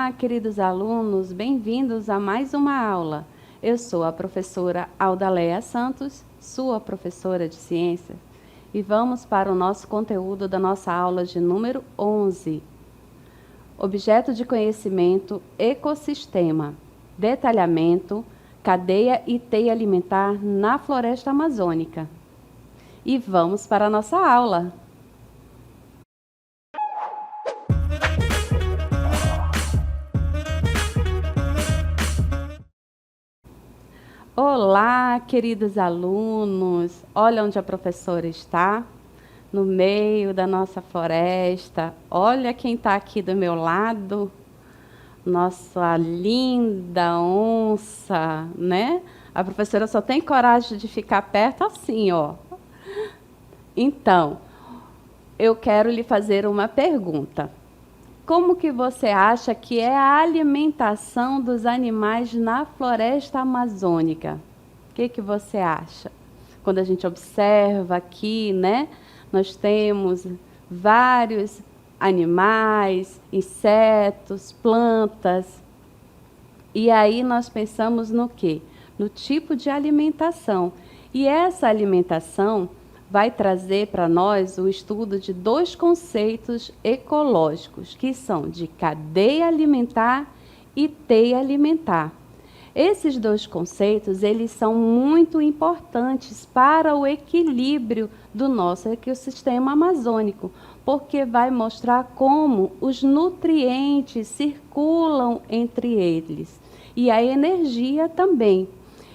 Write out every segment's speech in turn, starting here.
Olá, queridos alunos, bem-vindos a mais uma aula. Eu sou a professora Aldaleia Santos, sua professora de ciência, e vamos para o nosso conteúdo da nossa aula de número 11. Objeto de conhecimento, ecossistema, detalhamento, cadeia e teia alimentar na floresta amazônica. E vamos para a nossa aula. Olá, queridos alunos! Olha onde a professora está, no meio da nossa floresta. Olha quem está aqui do meu lado, nossa linda onça, né? A professora só tem coragem de ficar perto assim, ó. Então, eu quero lhe fazer uma pergunta. Como que você acha que é a alimentação dos animais na floresta amazônica? O que você acha? Quando a gente observa aqui, né? Nós temos vários animais, insetos, plantas. E aí nós pensamos no quê? No tipo de alimentação. E essa alimentação vai trazer para nós o estudo de dois conceitos ecológicos, que são de cadeia alimentar e teia alimentar. Esses dois conceitos, eles são muito importantes para o equilíbrio do nosso ecossistema amazônico, porque vai mostrar como os nutrientes circulam entre eles e a energia também.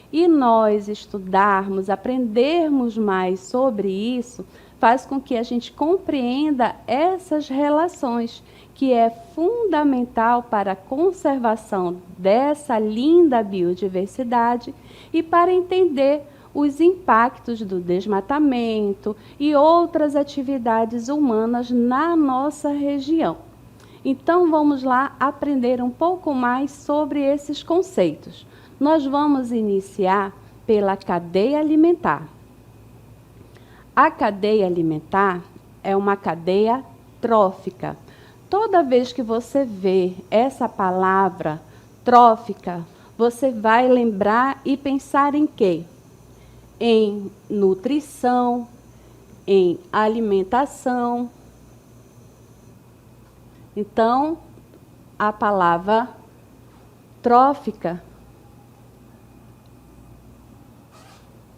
E nós estudarmos, aprendermos mais sobre isso, faz com que a gente compreenda essas relações, que é fundamental para a conservação dessa linda biodiversidade e para entender os impactos do desmatamento e outras atividades humanas na nossa região. Então, vamos lá aprender um pouco mais sobre esses conceitos. Nós vamos iniciar pela cadeia alimentar. A cadeia alimentar é uma cadeia trófica. Toda vez que você vê essa palavra trófica, você vai lembrar e pensar em quê? Em nutrição, em alimentação. Então, a palavra trófica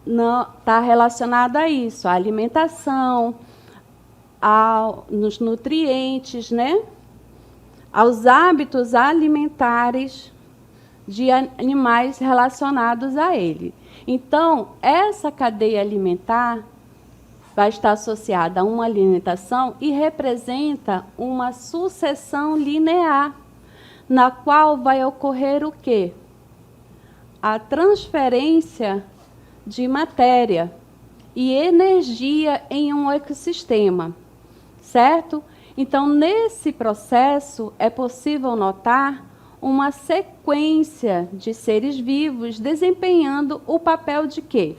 não está relacionada a isso, à alimentação, nos nutrientes, né? Aos hábitos alimentares de animais relacionados a ele. Então, essa cadeia alimentar vai estar associada a uma alimentação e representa uma sucessão linear, na qual vai ocorrer o quê? A transferência de matéria e energia em um ecossistema, certo? Então, nesse processo, é possível notar uma sequência de seres vivos desempenhando o papel de quê?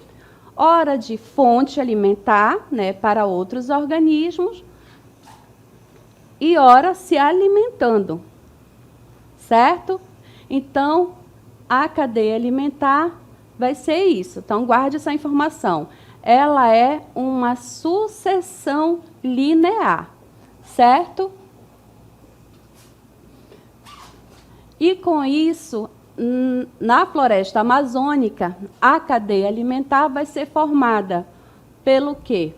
Ora de fonte alimentar, né, para outros organismos, e ora se alimentando, certo? Então, a cadeia alimentar vai ser isso. Então, guarde essa informação. Ela é uma sucessão linear, certo? E com isso, na floresta amazônica, a cadeia alimentar vai ser formada pelo quê?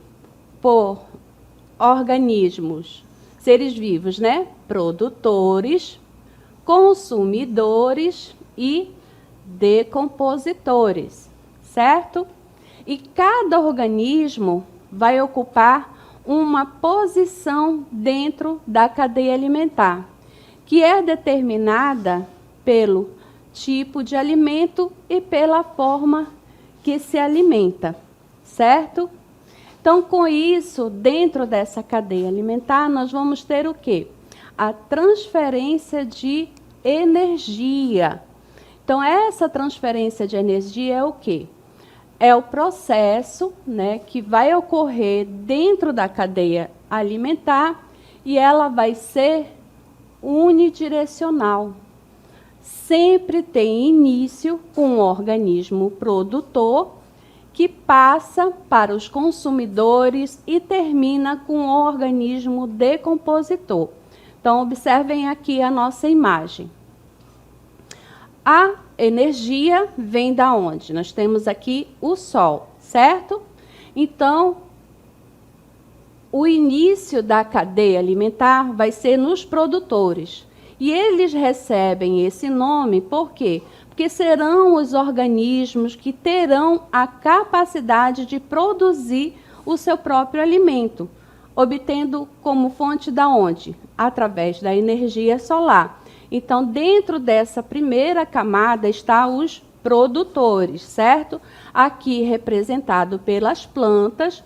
Por organismos, seres vivos, né? Produtores, consumidores e decompositores, certo? E cada organismo vai ocupar uma posição dentro da cadeia alimentar, que é determinada pelo tipo de alimento e pela forma que se alimenta, certo? Então, com isso, dentro dessa cadeia alimentar, nós vamos ter o quê? A transferência de energia. Então, essa transferência de energia é o quê? É o processo, né, que vai ocorrer dentro da cadeia alimentar e ela vai ser unidirecional. sempre tem início com um organismo produtor que passa para os consumidores e termina com um organismo decompositor. Então, observem aqui a nossa imagem. A energia vem da onde? Nós temos aqui o Sol, certo? Então, o início da cadeia alimentar vai ser nos produtores. E eles recebem esse nome por quê? Porque serão os organismos que terão a capacidade de produzir o seu próprio alimento, obtendo como fonte da onde? Através da energia solar. Então, dentro dessa primeira camada estão os produtores, certo? Aqui representado pelas plantas,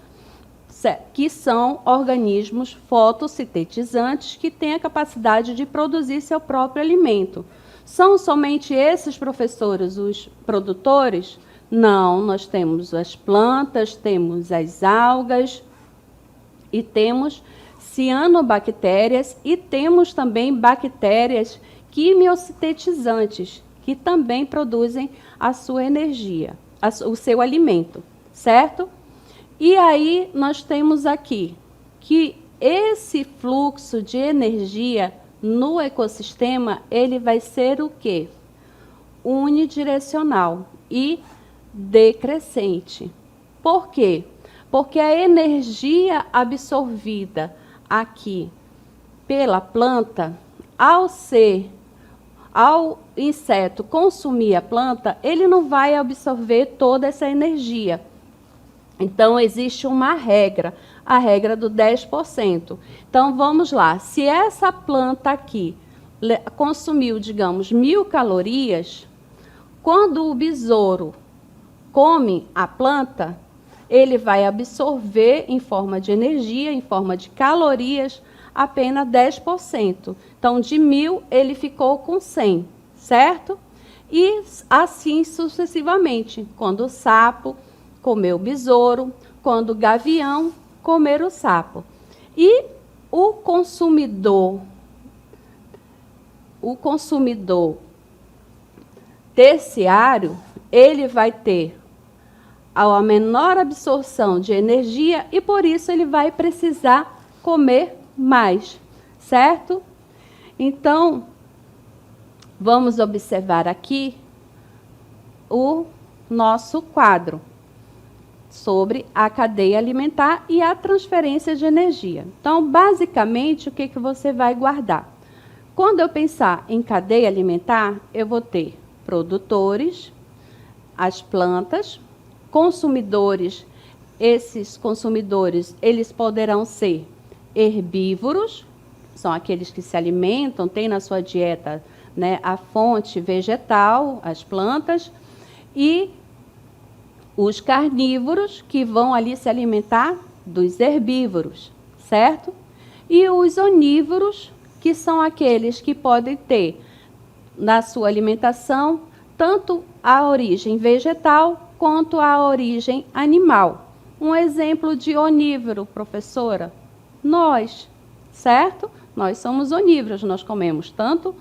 que são organismos fotossintetizantes que têm a capacidade de produzir seu próprio alimento. São somente esses, professores, os produtores? Não, nós temos as plantas, temos as algas e temos cianobactérias e temos também bactérias quimiosintetizantes, que também produzem a sua energia, o seu alimento, certo? E aí nós temos aqui que esse fluxo de energia no ecossistema, ele vai ser o quê? Unidirecional e decrescente. Por quê? Porque a energia absorvida aqui pela planta, ao inseto consumir a planta, ele não vai absorver toda essa energia. Então, existe uma regra, a regra do 10%. Então, vamos lá. Se essa planta aqui consumiu, digamos, 1.000 calorias, quando o besouro come a planta, ele vai absorver em forma de energia, em forma de calorias, apenas 10%. Então, de 1.000, ele ficou com 100, certo? E assim sucessivamente, quando o sapo comer o besouro, quando o gavião comer o sapo. E o consumidor terciário, ele vai ter a menor absorção de energia e, por isso, ele vai precisar comer mais, certo? Então, vamos observar aqui o nosso quadro sobre a cadeia alimentar e a transferência de energia. Então, basicamente, o que você vai guardar? Quando eu pensar em cadeia alimentar, eu vou ter produtores, as plantas, consumidores. Esses consumidores, eles poderão ser herbívoros, são aqueles que se alimentam, têm na sua dieta, né, a fonte vegetal, as plantas, e os carnívoros, que vão ali se alimentar dos herbívoros, certo? E os onívoros, que são aqueles que podem ter na sua alimentação tanto a origem vegetal quanto a origem animal. Um exemplo de onívoro, professora? Nós, certo? Nós somos onívoros, nós comemos tanto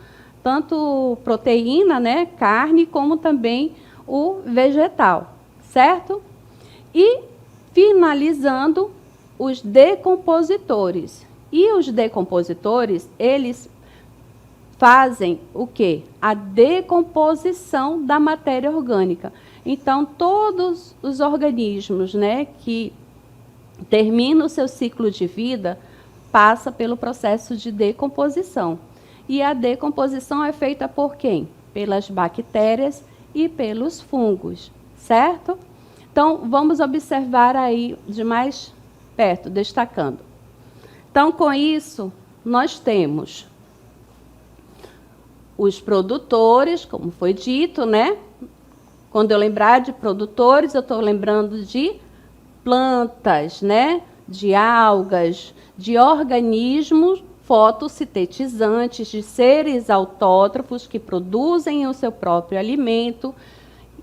proteína, né, carne, como também o vegetal. Certo? E, finalizando, os decompositores. E os decompositores, eles fazem o quê? A decomposição da matéria orgânica. Então, todos os organismos, né, que terminam o seu ciclo de vida, passa pelo processo de decomposição. E a decomposição é feita por quem? Pelas bactérias e pelos fungos. Certo? Então, vamos observar aí de mais perto, destacando. Então, com isso, nós temos os produtores, como foi dito, né? Quando eu lembrar de produtores, eu estou lembrando de plantas, né? De algas, de organismos fotossintetizantes, de seres autótrofos que produzem o seu próprio alimento.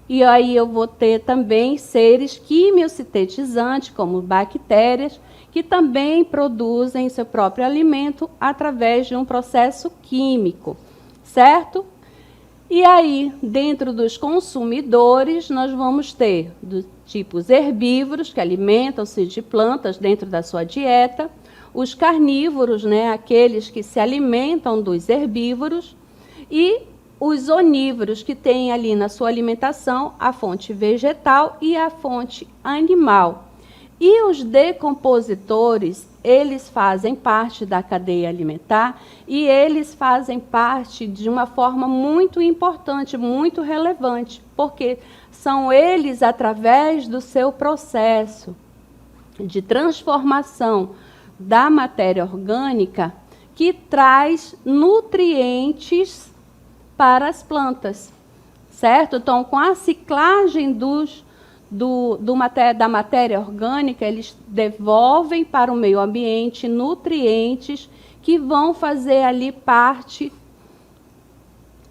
E aí eu vou ter também seres quimiosintetizantes, como bactérias, que também produzem seu próprio alimento através de um processo químico, certo? E aí, dentro dos consumidores, nós vamos ter dos tipos herbívoros, que alimentam-se de plantas dentro da sua dieta, os carnívoros, né, aqueles que se alimentam dos herbívoros, e os onívoros, que têm ali na sua alimentação a fonte vegetal e a fonte animal. E os decompositores, eles fazem parte da cadeia alimentar e eles fazem parte de uma forma muito importante, muito relevante, porque são eles, através do seu processo de transformação da matéria orgânica, que traz nutrientes para as plantas, certo? Então, com a ciclagem da matéria orgânica, eles devolvem para o meio ambiente nutrientes que vão fazer ali parte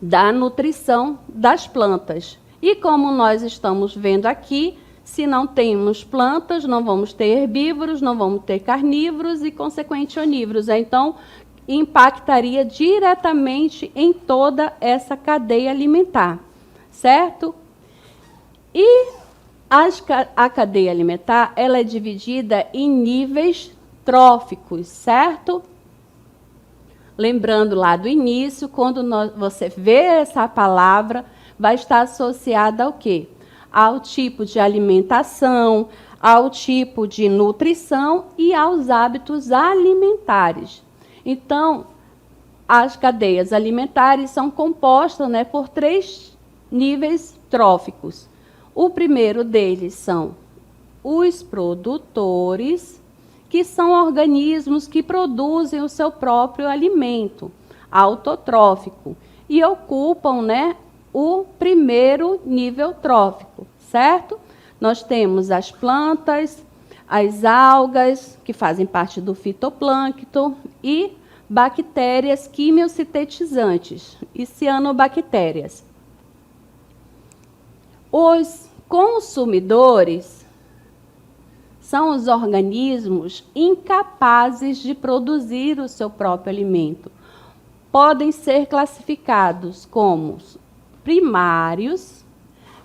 da nutrição das plantas. E como nós estamos vendo aqui, se não temos plantas, não vamos ter herbívoros, não vamos ter carnívoros e, consequentemente, onívoros. Então, impactaria diretamente em toda essa cadeia alimentar, certo? E a cadeia alimentar, ela é dividida em níveis tróficos, certo? Lembrando lá do início, quando você vê essa palavra, vai estar associada ao quê? Ao tipo de alimentação, ao tipo de nutrição e aos hábitos alimentares. Então, as cadeias alimentares são compostas, né, por 3 níveis tróficos. O primeiro deles são os produtores, que são organismos que produzem o seu próprio alimento, autotrófico, e ocupam, né, o primeiro nível trófico, certo? Nós temos as plantas, as algas, que fazem parte do fitoplâncton, e bactérias quimiosintetizantes e cianobactérias. Os consumidores são os organismos incapazes de produzir o seu próprio alimento. Podem ser classificados como primários,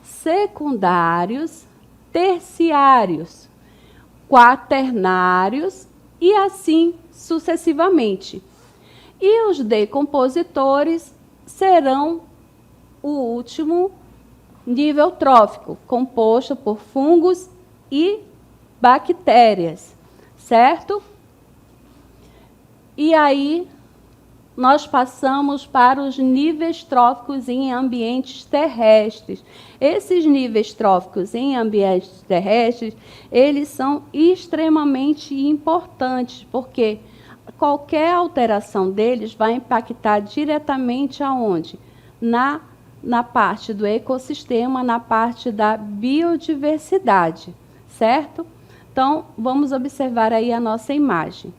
secundários, terciários, quaternários e assim sucessivamente. E os decompositores serão o último nível trófico, composto por fungos e bactérias, certo? E aí nós passamos para os níveis tróficos em ambientes terrestres. Esses níveis tróficos em ambientes terrestres, eles são extremamente importantes, porque qualquer alteração deles vai impactar diretamente aonde? Na parte do ecossistema, na parte da biodiversidade, certo? Então, vamos observar aí a nossa imagem.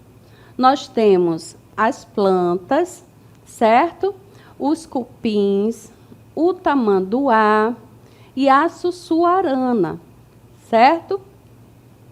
Nós temos as plantas, certo? Os cupins, o tamanduá e a sussuarana, certo?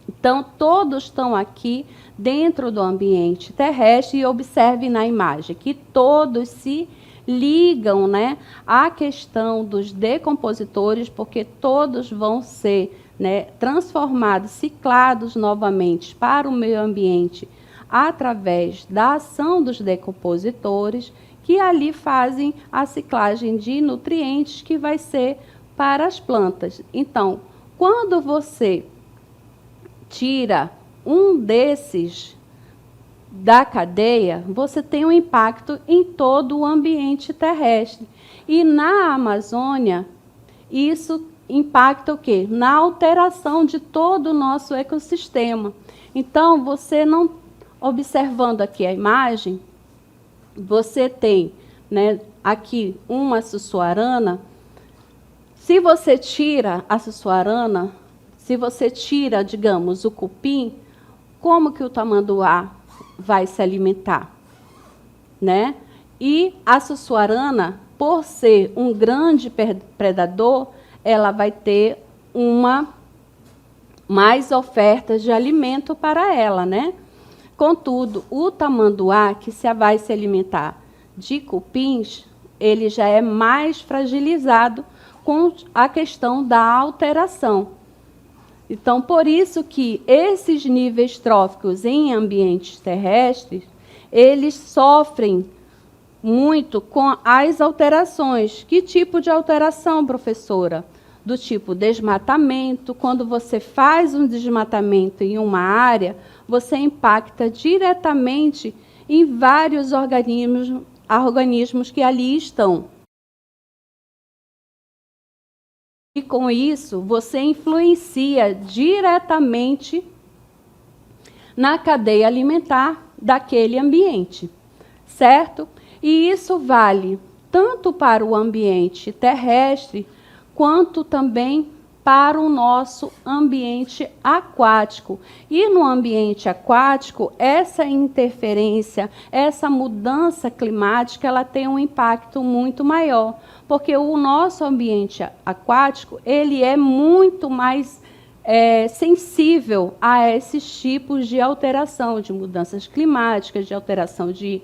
Então, todos estão aqui dentro do ambiente terrestre, e observe na imagem que todos se ligam, né, à questão dos decompositores, porque todos vão ser, né, transformados, ciclados novamente para o meio ambiente através da ação dos decompositores, que ali fazem a ciclagem de nutrientes que vai ser para as plantas. Então, quando você tira um desses da cadeia, você tem um impacto em todo o ambiente terrestre. E na Amazônia, isso impacta o quê? Na alteração de todo o nosso ecossistema. Então, você não, observando aqui a imagem, você tem, né, aqui uma sussuarana. Se você tira a sussuarana, se você tira, digamos, o cupim, como que o tamanduá vai se alimentar, né? E a sussuarana, por ser um grande predador, ela vai ter mais ofertas de alimento para ela, né? Contudo, o tamanduá, que vai se alimentar de cupins, ele já é mais fragilizado com a questão da alteração. Então, por isso que esses níveis tróficos em ambientes terrestres, eles sofrem muito com as alterações. Que tipo de alteração, professora? Do tipo desmatamento. Quando você faz um desmatamento em uma área, você impacta diretamente em vários organismos que ali estão. E com isso, você influencia diretamente na cadeia alimentar daquele ambiente, certo? E isso vale tanto para o ambiente terrestre, quanto também para o nosso ambiente aquático. E no ambiente aquático, essa interferência, essa mudança climática, ela tem um impacto muito maior, porque o nosso ambiente aquático, ele é muito mais sensível a esses tipos de alteração, de mudanças climáticas, de alteração de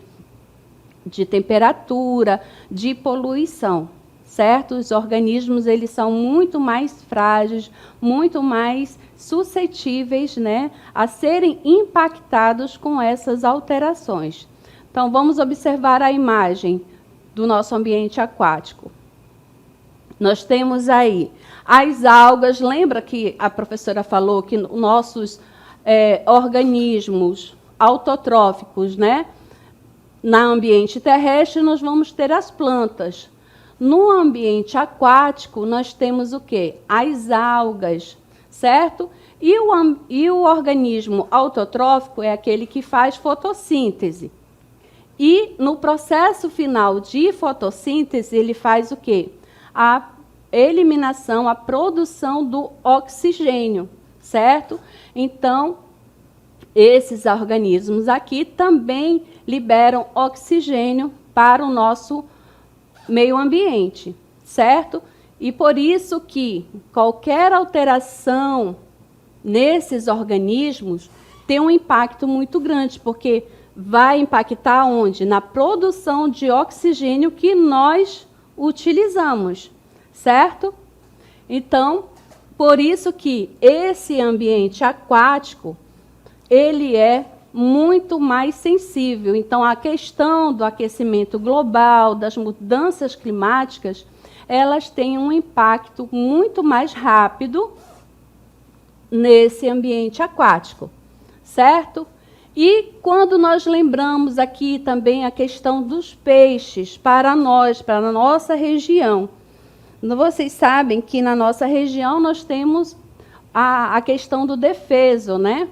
temperatura, de poluição, certo? Os organismos, eles são muito mais frágeis, muito mais suscetíveis, né, a serem impactados com essas alterações. Então, vamos observar a imagem do nosso ambiente aquático. Nós temos aí as algas. Lembra que a professora falou que nossos organismos autotróficos, né, no ambiente terrestre, nós vamos ter as plantas. No ambiente aquático, nós temos o quê? As algas, certo? E o organismo autotrófico é aquele que faz fotossíntese. E no processo final de fotossíntese, ele faz o quê? A eliminação, a produção do oxigênio, certo? Então, esses organismos aqui também liberam oxigênio para o nosso meio ambiente, certo? E por isso que qualquer alteração nesses organismos tem um impacto muito grande, porque vai impactar onde? Na produção de oxigênio que nós utilizamos, certo? Então, por isso que esse ambiente aquático, ele é muito mais sensível. Então, a questão do aquecimento global, das mudanças climáticas, elas têm um impacto muito mais rápido nesse ambiente aquático, certo? E quando nós lembramos aqui também a questão dos peixes para nós, para a nossa região, vocês sabem que na nossa região nós temos a questão do defeso, né?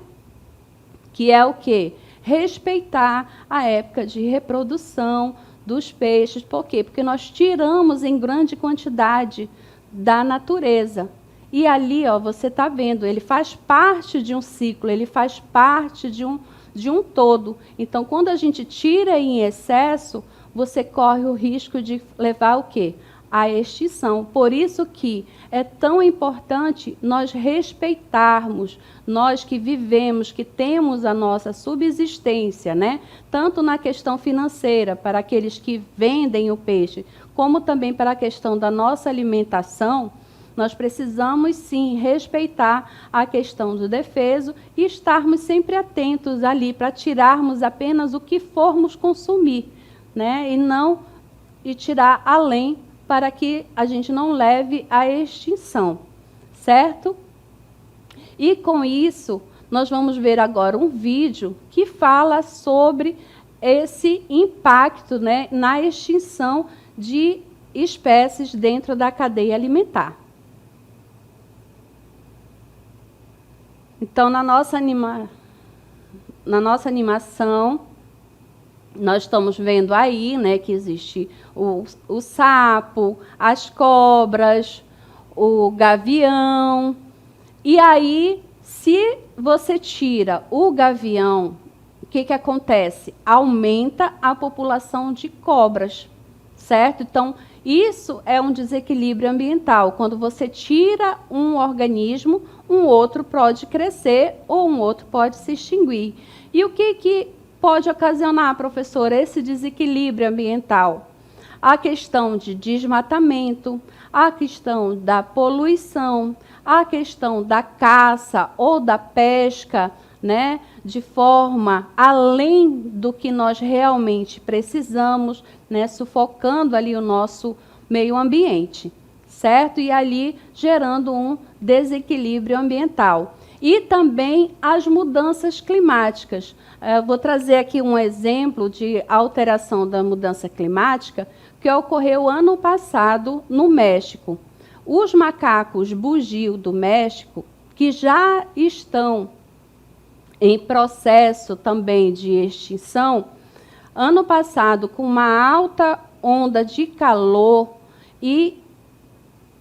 Que é o quê? Respeitar a época de reprodução dos peixes. Por quê? Porque nós tiramos em grande quantidade da natureza. E ali, ó, você está vendo, ele faz parte de um ciclo, ele faz parte de um todo. Então, quando a gente tira em excesso, você corre o risco de levar o quê? A extinção. Por isso que é tão importante nós respeitarmos, nós que vivemos, que temos a nossa subsistência, né? Tanto na questão financeira, para aqueles que vendem o peixe, como também para a questão da nossa alimentação, nós precisamos, sim, respeitar a questão do defeso e estarmos sempre atentos ali para tirarmos apenas o que formos consumir, né? E tirar além, para que a gente não leve à extinção, certo? E com isso, nós vamos ver agora um vídeo que fala sobre esse impacto, né, na extinção de espécies dentro da cadeia alimentar. Então, na nossa animação, nós estamos vendo aí, né, que existe o sapo, as cobras, o gavião. E aí, se você tira o gavião, o que acontece? Aumenta a população de cobras, certo? Então, isso é um desequilíbrio ambiental. Quando você tira um organismo, um outro pode crescer ou um outro pode se extinguir. E o que pode ocasionar, professora, esse desequilíbrio ambiental? a questão de desmatamento, a questão da poluição, a questão da caça ou da pesca, né, de forma além do que nós realmente precisamos, né, sufocando ali o nosso meio ambiente, certo? E ali gerando um desequilíbrio ambiental. E também as mudanças climáticas. Vou trazer aqui um exemplo de alteração da mudança climática que ocorreu ano passado no México. Os macacos bugio do México, que já estão em processo também de extinção, ano passado, com uma alta onda de calor e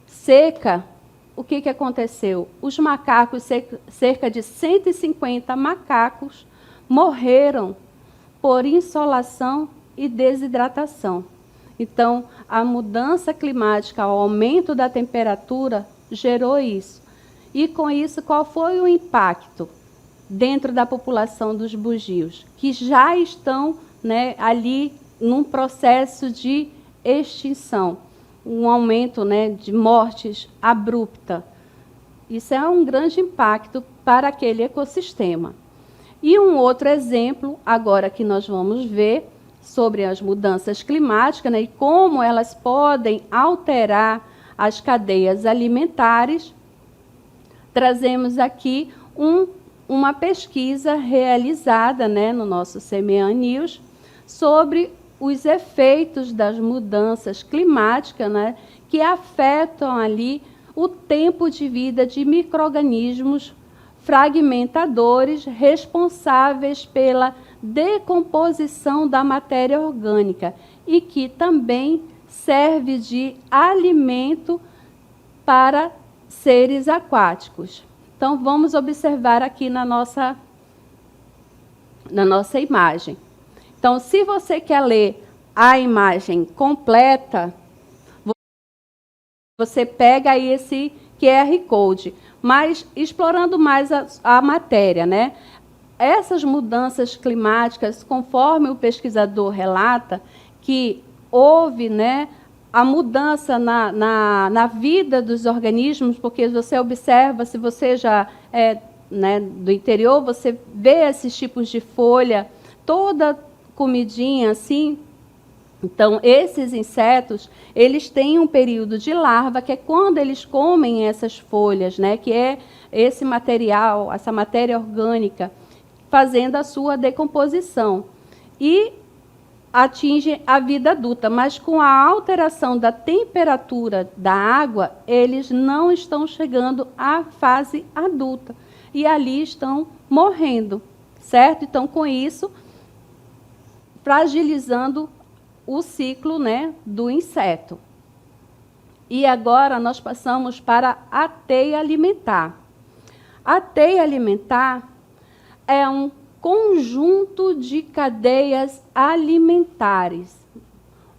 seca, o que aconteceu? Os macacos, cerca de 150 macacos, morreram por insolação e desidratação. Então, a mudança climática, o aumento da temperatura, gerou isso. E, com isso, qual foi o impacto dentro da população dos bugios? Que já estão, né, ali num processo de extinção. Um aumento, né, de mortes abrupta. Isso é um grande impacto para aquele ecossistema. E um outro exemplo, agora que nós vamos ver, sobre as mudanças climáticas, né, e como elas podem alterar as cadeias alimentares, trazemos aqui uma pesquisa realizada, né, no nosso CMEA News sobre os efeitos das mudanças climáticas, né, que afetam ali o tempo de vida de micro-organismos fragmentadores responsáveis pela decomposição da matéria orgânica e que também serve de alimento para seres aquáticos. Então, vamos observar aqui na nossa imagem. Então, se você quer ler a imagem completa, você pega aí esse QR Code, mas explorando mais a matéria, né? Essas mudanças climáticas, conforme o pesquisador relata, que houve, né, a mudança na vida dos organismos, porque você observa, se você já é, né, do interior, você vê esses tipos de folha, toda comidinha assim. Então, esses insetos, eles têm um período de larva, que é quando eles comem essas folhas, né, que é esse material, essa matéria orgânica, fazendo a sua decomposição. E atinge a vida adulta, mas com a alteração da temperatura da água, eles não estão chegando à fase adulta. E ali estão morrendo, certo? Então, com isso, fragilizando o ciclo, né, do inseto. E agora nós passamos para a teia alimentar. A teia alimentar é um conjunto de cadeias alimentares.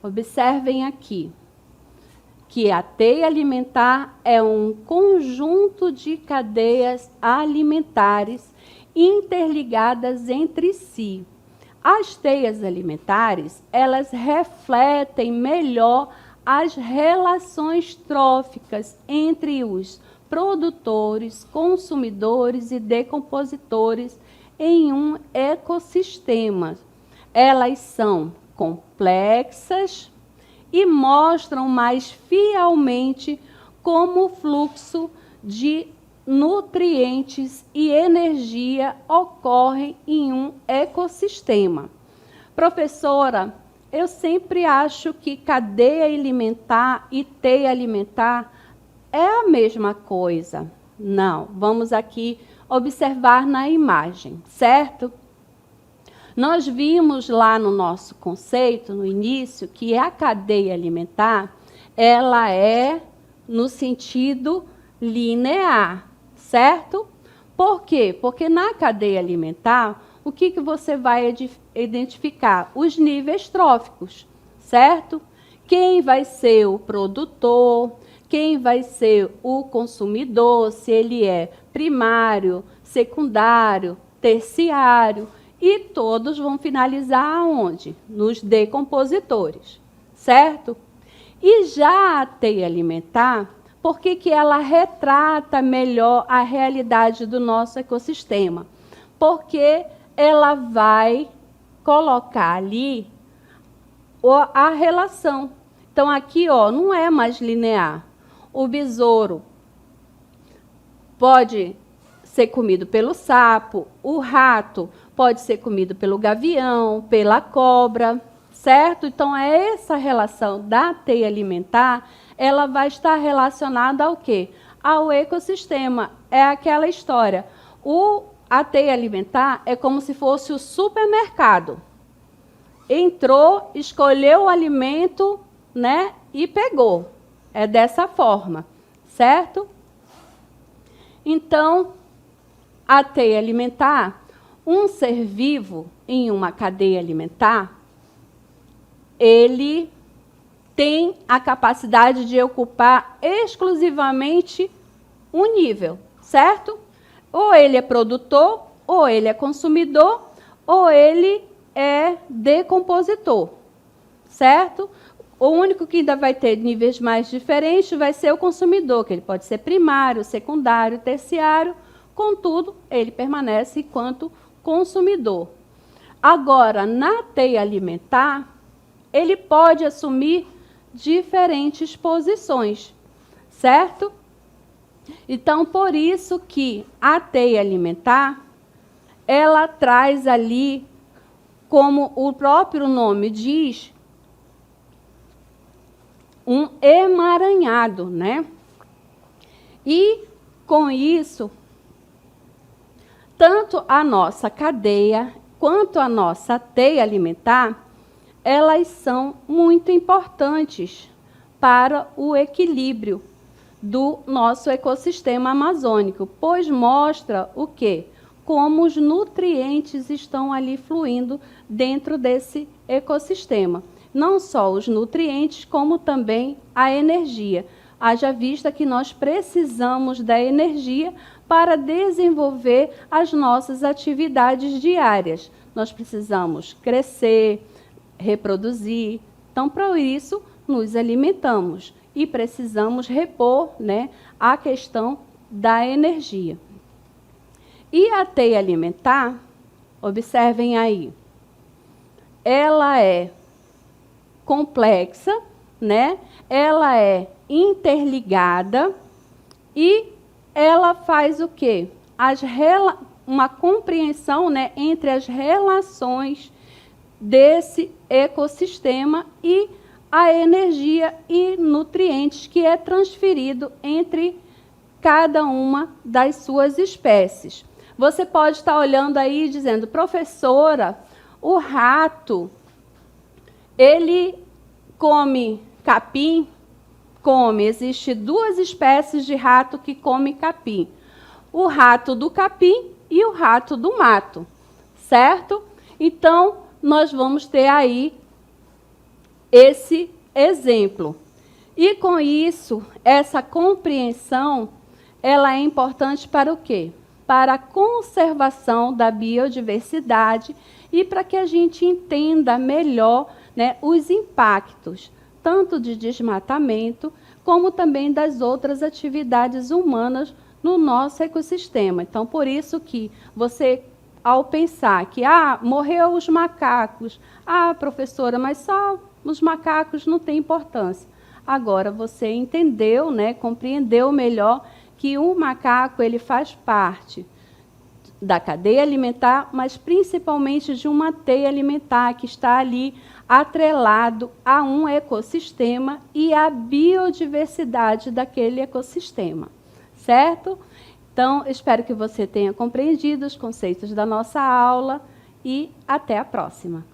Observem aqui que a teia alimentar é um conjunto de cadeias alimentares interligadas entre si. As teias alimentares, elas refletem melhor as relações tróficas entre os produtores, consumidores e decompositores em um ecossistema. Elas são complexas e mostram mais fielmente como o fluxo de nutrientes e energia ocorrem em um ecossistema. Professora, eu sempre acho que cadeia alimentar e teia alimentar é a mesma coisa. Não, vamos aqui observar na imagem, certo? Nós vimos lá no nosso conceito, no início, que a cadeia alimentar, ela é no sentido linear, certo? Por quê? Porque na cadeia alimentar, o que você vai identificar? Os níveis tróficos, certo? Quem vai ser o produtor, quem vai ser o consumidor, se ele é primário, secundário, terciário, e todos vão finalizar aonde? Nos decompositores, certo? E já a teia alimentar, por que ela retrata melhor a realidade do nosso ecossistema? Porque ela vai colocar ali a relação. Então, aqui não é mais linear. O besouro pode ser comido pelo sapo, o rato pode ser comido pelo gavião, pela cobra, certo? Então, essa relação da teia alimentar, ela vai estar relacionada ao quê? Ao ecossistema. É aquela história. A teia alimentar é como se fosse o supermercado. Entrou, escolheu o alimento, né, e pegou. É dessa forma, certo? Então, a teia alimentar, um ser vivo em uma cadeia alimentar, ele tem a capacidade de ocupar exclusivamente um nível, certo? Ou ele é produtor, ou ele é consumidor, ou ele é decompositor, certo? O único que ainda vai ter níveis mais diferentes vai ser o consumidor, que ele pode ser primário, secundário, terciário, contudo, ele permanece enquanto consumidor. Agora, na teia alimentar, ele pode assumir diferentes posições, certo? Então, por isso que a teia alimentar, ela traz ali, como o próprio nome diz, um emaranhado, né? E, com isso, tanto a nossa cadeia quanto a nossa teia alimentar, elas são muito importantes para o equilíbrio do nosso ecossistema amazônico, pois mostra o quê? Como os nutrientes estão ali fluindo dentro desse ecossistema. Não só os nutrientes, como também a energia. Haja vista que nós precisamos da energia para desenvolver as nossas atividades diárias. Nós precisamos crescer, reproduzir. Então, para isso, nos alimentamos e precisamos repor, né, a questão da energia. E a teia alimentar, observem aí, ela é complexa, né? Ela é interligada e ela faz o quê? Uma compreensão, né, entre as relações desse ecossistema e a energia e nutrientes que é transferido entre cada uma das suas espécies. Você pode estar olhando aí e dizendo, professora, o rato, ele come capim? Come. Existem duas espécies de rato que comem capim. O rato do capim e o rato do mato, certo? Então, nós vamos ter aí esse exemplo. E com isso, essa compreensão, ela é importante para o quê? Para a conservação da biodiversidade e para que a gente entenda melhor, né, os impactos, tanto de desmatamento, como também das outras atividades humanas no nosso ecossistema. Então, por isso que você, ao pensar que morreu os macacos, professora, mas só os macacos não tem importância. Agora você entendeu, né, compreendeu melhor que o macaco ele faz parte da cadeia alimentar, mas principalmente de uma teia alimentar que está ali atrelado a um ecossistema e à biodiversidade daquele ecossistema, certo? Então, espero que você tenha compreendido os conceitos da nossa aula e até a próxima.